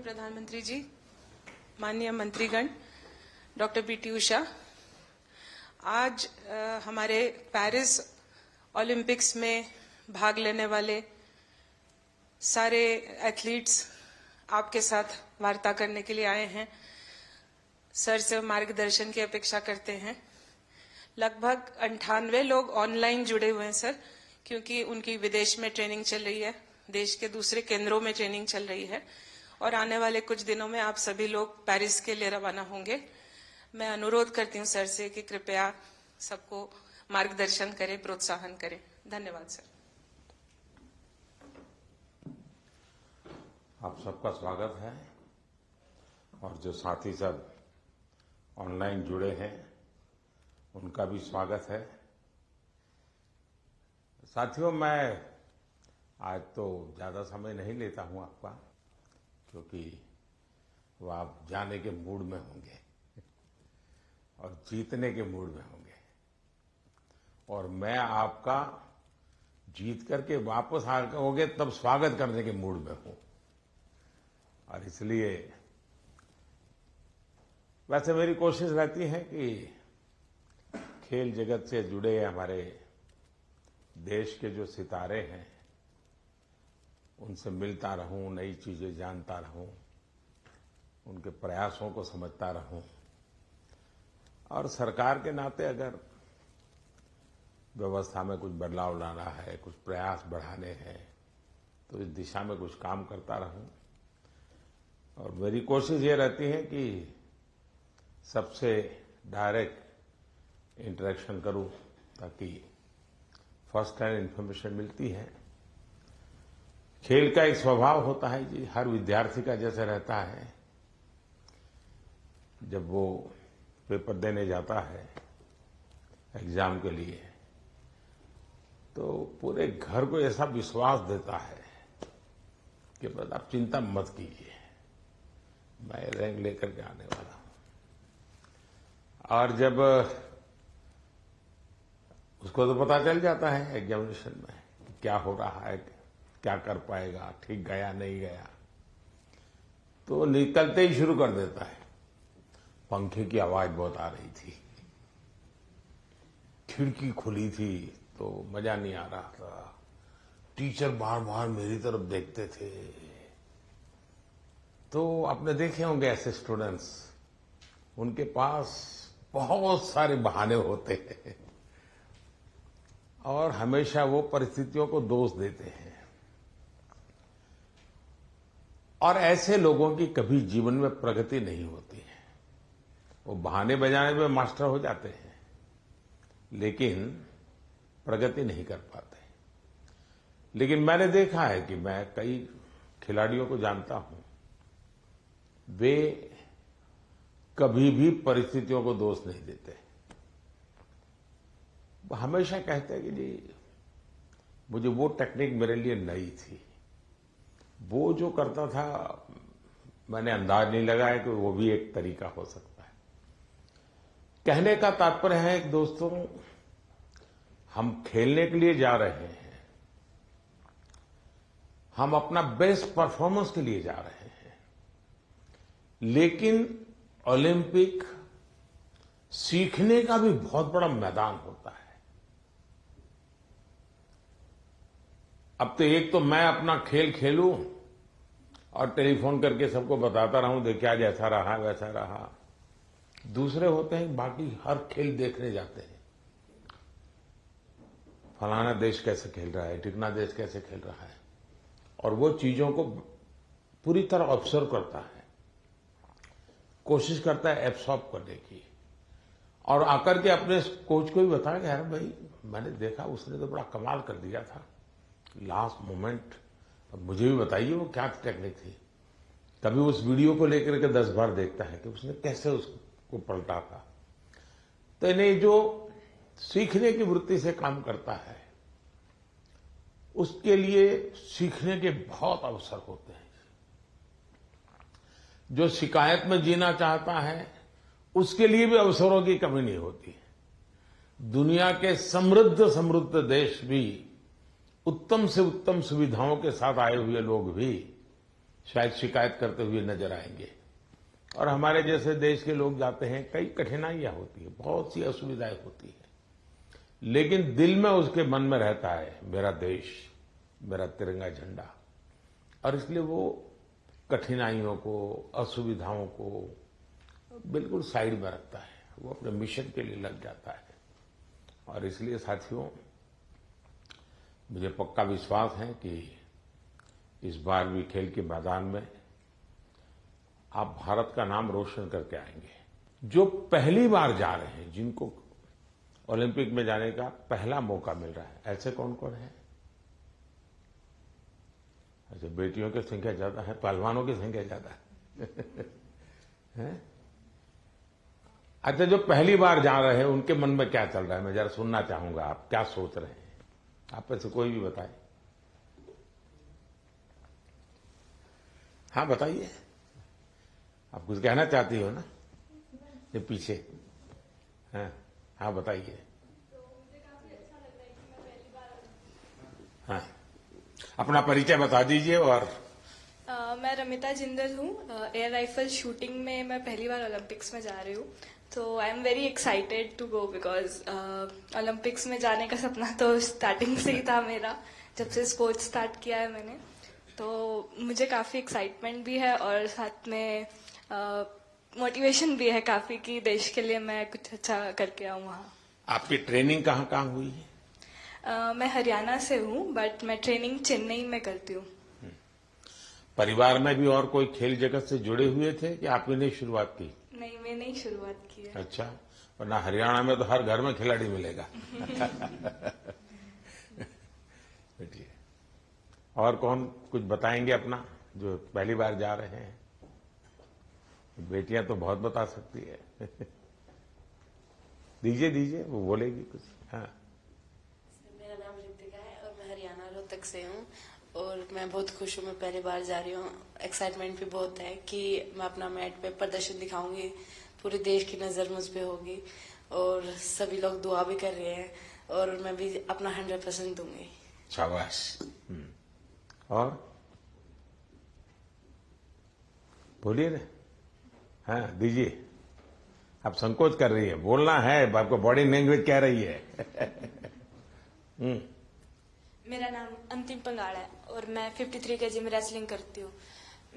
प्रधानमंत्री जी, माननीय मंत्रीगण, डॉक्टर पीटी उषा, आज हमारे पेरिस ओलंपिक्स में भाग लेने वाले सारे एथलीट्स आपके साथ वार्ता करने के लिए आए हैं। सर से मार्गदर्शन की अपेक्षा करते हैं। लगभग 98 लोग ऑनलाइन जुड़े हुए हैं सर, क्योंकि उनकी विदेश में ट्रेनिंग चल रही है, देश के दूसरे केंद्रों में ट्रेनिंग चल रही है और आने वाले कुछ दिनों में आप सभी लोग पेरिस के लिए रवाना होंगे। मैं अनुरोध करती हूं सर से कि कृपया सबको मार्गदर्शन करें, प्रोत्साहन करें। धन्यवाद सर। आप सबका स्वागत है और जो साथी सब ऑनलाइन जुड़े हैं उनका भी स्वागत है। साथियों, मैं आज तो ज्यादा समय नहीं लेता हूं आपका, क्योंकि वो आप जाने के मूड में होंगे और जीतने के मूड में होंगे और मैं आपका जीत करके वापस आओगे तब स्वागत करने के मूड में हूं। और इसलिए वैसे मेरी कोशिश रहती है कि खेल जगत से जुड़े हमारे देश के जो सितारे हैं उनसे मिलता रहूं, नई चीजें जानता रहूं, उनके प्रयासों को समझता रहूं और सरकार के नाते अगर व्यवस्था में कुछ बदलाव लाना है, कुछ प्रयास बढ़ाने हैं तो इस दिशा में कुछ काम करता रहूं। और मेरी कोशिश ये रहती है कि सबसे डायरेक्ट इंटरेक्शन करूं ताकि फर्स्ट हैंड इन्फॉर्मेशन मिलती है। खेल का एक स्वभाव होता है जी, हर विद्यार्थी का जैसे रहता है, जब वो पेपर देने जाता है एग्जाम के लिए तो पूरे घर को ऐसा विश्वास देता है कि बस आप चिंता मत कीजिए, मैं रैंक लेकर के आने वाला हूं। और जब उसको तो पता चल जाता है एग्जामिनेशन में क्या हो रहा है, क्या कर पाएगा, ठीक गया नहीं गया, तो निकलते ही शुरू कर देता है। पंखे की आवाज बहुत आ रही थी, खिड़की खुली थी तो मजा नहीं आ रहा था, टीचर बार बार मेरी तरफ देखते थे। तो आपने देखे होंगे ऐसे स्टूडेंट्स, उनके पास बहुत सारे बहाने होते हैं और हमेशा वो परिस्थितियों को दोष देते हैं। और ऐसे लोगों की कभी जीवन में प्रगति नहीं होती है। वो बहाने बजाने में मास्टर हो जाते हैं लेकिन प्रगति नहीं कर पाते। लेकिन मैंने देखा है कि मैं कई खिलाड़ियों को जानता हूं, वे कभी भी परिस्थितियों को दोष नहीं देते। वो हमेशा कहते हैं कि जी मुझे वो टेक्निक मेरे लिए नई थी, वो जो करता था मैंने अंदाज नहीं लगाया कि वो भी एक तरीका हो सकता है। कहने का तात्पर्य है कि दोस्तों, हम खेलने के लिए जा रहे हैं, हम अपना बेस्ट परफॉर्मेंस के लिए जा रहे हैं, लेकिन ओलंपिक सीखने का भी बहुत बड़ा मैदान होता है। अब तो एक तो मैं अपना खेल खेलूं और टेलीफोन करके सबको बताता रहूं, देखिए जैसा रहा वैसा रहा। दूसरे होते हैं बाकी हर खेल देखने जाते हैं, फलाना देश कैसे खेल रहा है, टिकना देश कैसे खेल रहा है, और वो चीजों को पूरी तरह ऑब्जर्व करता है, कोशिश करता है एब्सॉर्ब करने की और आकर के अपने कोच को भी बताया कि यार भाई मैंने देखा उसने तो बड़ा कमाल कर दिया था लास्ट मोमेंट, अब मुझे भी बताइए वो क्या टेक्निक थी। कभी उस वीडियो को लेकर के 10 बार देखता है कि उसने कैसे उसको पलटा था। तो इन्हें जो सीखने की वृत्ति से काम करता है उसके लिए सीखने के बहुत अवसर होते हैं। जो शिकायत में जीना चाहता है उसके लिए भी अवसरों की कमी नहीं होती। दुनिया के समृद्ध देश भी उत्तम से उत्तम सुविधाओं के साथ आए हुए लोग भी शायद शिकायत करते हुए नजर आएंगे। और हमारे जैसे देश के लोग जाते हैं, कई कठिनाइयां होती है, बहुत सी असुविधाएं होती है, लेकिन दिल में उसके मन में रहता है मेरा देश, मेरा तिरंगा झंडा, और इसलिए वो कठिनाइयों को, असुविधाओं को बिल्कुल साइड में रखता है, वो अपने मिशन के लिए लग जाता है। और इसलिए साथियों, मुझे पक्का विश्वास है कि इस बार भी खेल के मैदान में आप भारत का नाम रोशन करके आएंगे। जो पहली बार जा रहे हैं, जिनको ओलंपिक में जाने का पहला मौका मिल रहा है, ऐसे कौन कौन है? अच्छा, बेटियों की संख्या ज्यादा है, पहलवानों की संख्या ज्यादा है? अच्छा, जो पहली बार जा रहे हैं उनके मन में क्या चल रहा है, मैं जरा सुनना चाहूंगा, आप क्या सोच रहे हैं? आप में से कोई भी बताए। हाँ बताइए, आप कुछ कहना चाहती हो ना? ये पीछे, हाँ बताइए। हाँ, अपना परिचय बता दीजिए। और मैं रमिता जिंदल हूँ। एयर राइफल शूटिंग में मैं पहली बार ओलंपिक्स में जा रही हूँ, तो I am very excited to go because Olympics में जाने का सपना तो स्टार्टिंग से ही था मेरा, जब से स्पोर्ट्स स्टार्ट किया है मैंने। तो मुझे काफ़ी एक्साइटमेंट भी है और साथ में मोटिवेशन भी है काफ़ी कि देश के लिए मैं कुछ अच्छा करके आऊँ वहाँ। आपकी ट्रेनिंग कहाँ कहाँ हुई है? मैं हरियाणा से हूँ, बट मैं ट्रेनिंग चेन्नई में करती हूँ। परिवार में भी और कोई खेल जगत से जुड़े हुए थे कि आपने नहीं शुरुआत की? नहीं, मैंने ही शुरुआत की है। अच्छा, वरना हरियाणा में तो हर घर में खिलाड़ी मिलेगा। बैठिए। और कौन कुछ बताएंगे अपना, जो पहली बार जा रहे हैं? बेटियां तो बहुत बता सकती है। दीजिए, वो बोलेगी कुछ। हाँ, मेरा नाम रितिका है और मैं हरियाणा रोहतक से हूँ और मैं बहुत खुश हूँ, मैं पहली बार जा रही हूँ। एक्साइटमेंट भी बहुत है कि मैं अपना मैट पे प्रदर्शन दिखाऊंगी, पूरे देश की नजर मुझ पे होगी और सभी लोग दुआ भी कर रहे हैं और मैं भी अपना 100% दूंगी। शाबाश। और बोलिए ना। हाँ दीजिए, आप संकोच कर रही है, बोलना है, आपको बॉडी लैंग्वेज कह रही है। मेरा नाम अंतिम पंगाड़ है और मैं 53 kg में रेसलिंग करती हूँ।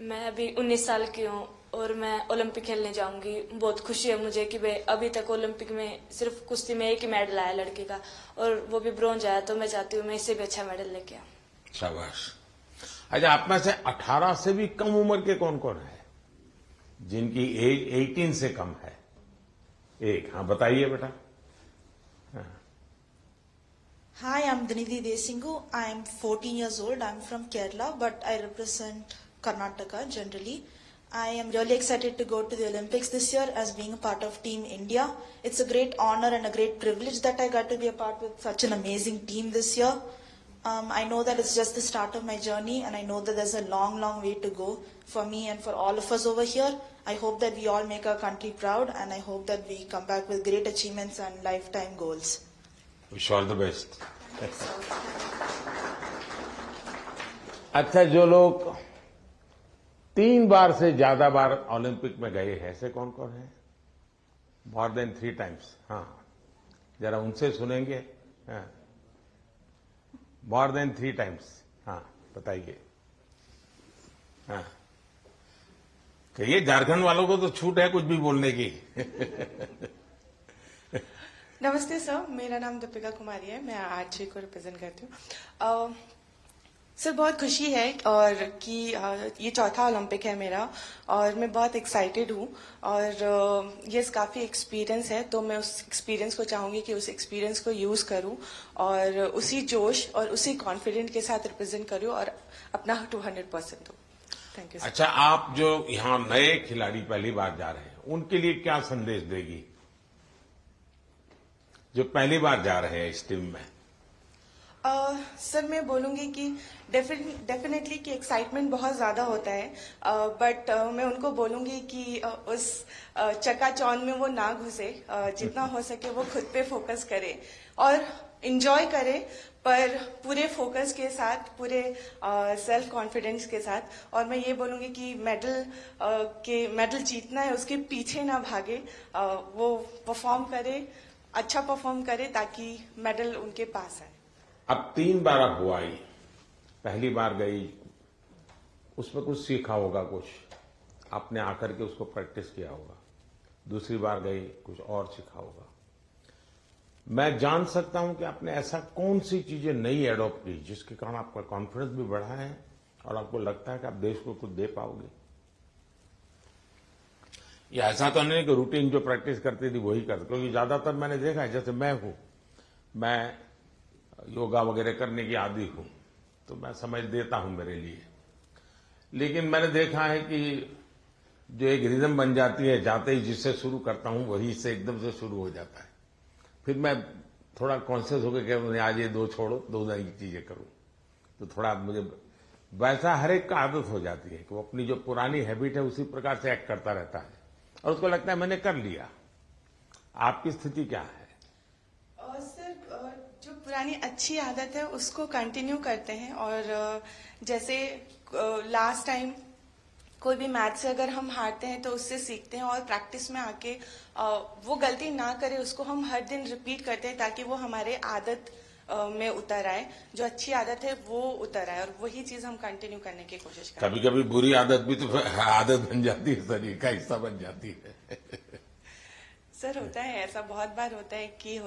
मैं अभी 19 साल की हूँ और मैं ओलंपिक खेलने जाऊंगी। बहुत खुशी है मुझे कि भाई अभी तक ओलंपिक में सिर्फ कुश्ती में एक ही मेडल आया लड़के का, और वो भी ब्रॉन्ज आया, तो मैं चाहती हूँ मैं इससे भी अच्छा मेडल लेके आऊँ। शाबाश। अच्छा, आप में से 18 से भी कम उम्र के कौन कौन है जिनकी एज 18 से कम है? एक, हाँ बताइए बेटा। Hi, I'm Dhanidhi Desingu. I'm 14 years old. I'm from Kerala, but I represent Karnataka generally. I am really excited to go to the Olympics this year as being a part of Team India. It's a great honor and a great privilege that I got to be a part with such an amazing team this year. I know that it's just the start of my journey, and I know that there's a long, long way to go for me and for all of us over here. I hope that we all make our country proud, and I hope that we come back with great achievements and lifetime goals. Wish all the best. अच्छा, जो लोग 3 बार से ज्यादा बार Olympic में गए हैं, ऐसे कौन कौन है? More than 3 times। हाँ, जरा उनसे सुनेंगे। हाँ, मोर देन 3 times। हाँ बताइए। हाँ, कहिए, झारखंड वालों को तो छूट है कुछ भी बोलने की। नमस्ते सर, मेरा नाम दीपिका कुमारी है, मैं आरजे को रिप्रेजेंट करती हूँ। सर बहुत खुशी है और कि ये चौथा ओलंपिक है मेरा और मैं बहुत एक्साइटेड हूँ और ये काफ़ी एक्सपीरियंस है, तो मैं उस एक्सपीरियंस को चाहूँगी कि उस एक्सपीरियंस को यूज़ करूँ और उसी जोश और उसी कॉन्फिडेंट के साथ रिप्रेजेंट करूँ और अपना 200% दूँ। Thank you. अच्छा, आप जो यहाँ नए खिलाड़ी पहली बार जा रहे हैं, उनके लिए क्या संदेश देगी, जो पहली बार जा रहे हैं इस टीम में? सर मैं बोलूँगी कि डेफिनेटली कि एक्साइटमेंट बहुत ज़्यादा होता है, बट मैं उनको बोलूँगी कि उस चकाचौंध में वो ना घुसे, जितना हो सके वो खुद पे फोकस करे और इंजॉय करें, पर पूरे फोकस के साथ, पूरे सेल्फ कॉन्फिडेंस के साथ। और मैं ये बोलूंगी कि मेडल जीतना है, उसके पीछे ना भागे, वो परफॉर्म करे, अच्छा परफॉर्म करे ताकि मेडल उनके पास आए। अब 3 बार आप हुआ आई, पहली बार गई, उसमें कुछ सीखा होगा, कुछ आपने आकर के उसको प्रैक्टिस किया होगा। दूसरी बार गई, कुछ और सीखा होगा। मैं जान सकता हूं कि आपने ऐसा कौन सी चीजें नई एडॉप्ट की जिसके कारण आपका कॉन्फिडेंस भी बढ़ा है और आपको लगता है कि आप देश को कुछ दे पाओगे? ये ऐसा तो नहीं कि रूटीन जो प्रैक्टिस करती थी वही करते, क्योंकि ज्यादातर मैंने देखा है, जैसे मैं योगा वगैरह करने की आदी हूं, तो मैं समझ देता हूं मेरे लिए। लेकिन मैंने देखा है कि जो एक रिदम बन जाती है, जाते ही जिससे शुरू करता हूं वही से एकदम से शुरू हो जाता है। फिर मैं थोड़ा कॉन्शियस होकर के आज ये 2 छोड़ो, 2 नई चीजें करूं, तो थोड़ा मुझे वैसा हर एक का आदत हो जाती है कि वो अपनी जो पुरानी हैबिट है उसी प्रकार से एक्ट करता रहता है और उसको लगता है मैंने कर लिया। आपकी स्थिति क्या है? सर, जो पुरानी अच्छी आदत है उसको कंटिन्यू करते हैं, और जैसे लास्ट टाइम कोई भी मैच से अगर हम हारते हैं तो उससे सीखते हैं और प्रैक्टिस में आके वो गलती ना करें, उसको हम हर दिन रिपीट करते हैं ताकि वो हमारे आदत में उतर आए, जो अच्छी आदत है वो उतर आए, और वही चीज हम कंटिन्यू करने की कोशिश करते हैं। कभी कभी बुरी आदत भी तो आदत बन जाती है, शरीर का हिस्सा बन जाती है। सर, होता है ऐसा, बहुत बार होता है कि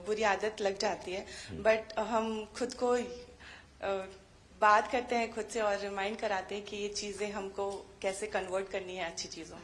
बुरी आदत लग जाती है, बट हम खुद को बात करते हैं खुद से और रिमाइंड कराते हैं कि ये चीजें हमको कैसे कन्वर्ट करनी है अच्छी चीजों में।